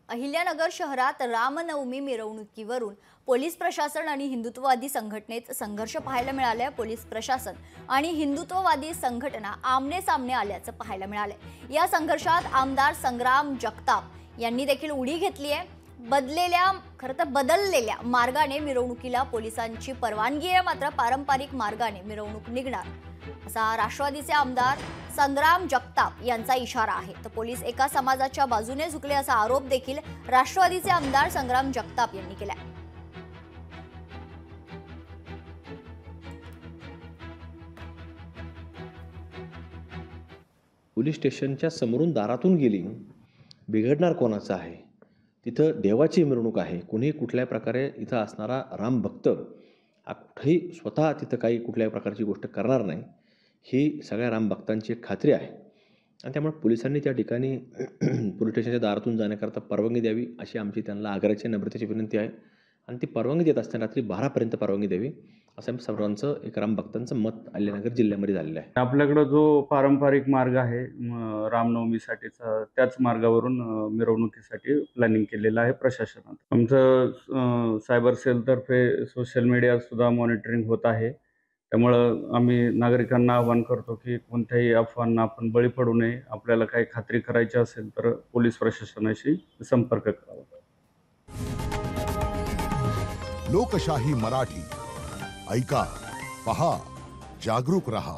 अहिल्यानगर शहरात रामनवमी मिरवणुकीवरून पोलीस प्रशासन आणि हिंदुत्ववादी संघटनेत संघर्ष पाहायला मिळाले। पोलीस प्रशासन आणि हिंदुत्ववादी संघटना आमने सामने आल्याचं पाहायला मिळाले। या संघर्षात आमदार संग्राम जगताप यांनी देखील उडी घेतली आहे। बदललेल्या मार्गाने मिरवणुकीला पोलिसांची परवानगी आहे, मात्र पारंपरिक मार्गाने मिरवणूक निघणार असा राष्ट्रवादीचे आमदार संग्राम जगताप यांचा इशारा आहे। तर पोलीस एका समाजाच्या बाजूने झुकले असा आरोप देखील राष्ट्रवादीचे आमदार संग्राम जगताप यांनी केला। पोलीस स्टेशनच्या समोरून दारातून गेली, बिघडणार कोणाचं आहे? तिथं देवाची मिरवणूक आहे। कुणी कुठल्या प्रकारे इथं असणारा राम भक्त कुठेही स्वतः तिथं काही कुठल्याही प्रकारची गोष्ट करणार नाही, ही सगळ्या राम भक्तांची एक खात्री आहे। आणि त्यामुळे पोलिसांनी त्या ठिकाणी पोलीस स्टेशनच्या दारातून जाण्याकरता परवानगी द्यावी अशी आमची त्यांना आग्रहाची नम्रतेची विनंती आहे। आणि ती परवानगी देत असताना रात्री 12 पर्यंत परवानगी द्यावी असं सर्वांचं एक राम भक्तांचं मत अहिल्यानगर जिल्ह्यामध्ये झालेलं आहे। आपल्याकडे जो पारंपरिक मार्ग आहे रामनवमीसाठीचा, त्याच मार्गावरून मिरवणुकीसाठी प्लॅनिंग केलेलं आहे प्रशासनाने। आमचं सायबर सेल तर्फे सोशल मीडिया सुद्धा मॉनिटरिंग होत आहे। त्यामुळं आम्ही नागरिकांना आवाहन करतो की कोणत्याही अफवांना आपण बळी पडू नये। आपल्याला काही खात्री करायची असेल तर पोलीस प्रशासनाशी संपर्क करावा। लोकशाही मराठी ऐका, पहा, जागरूक रहा।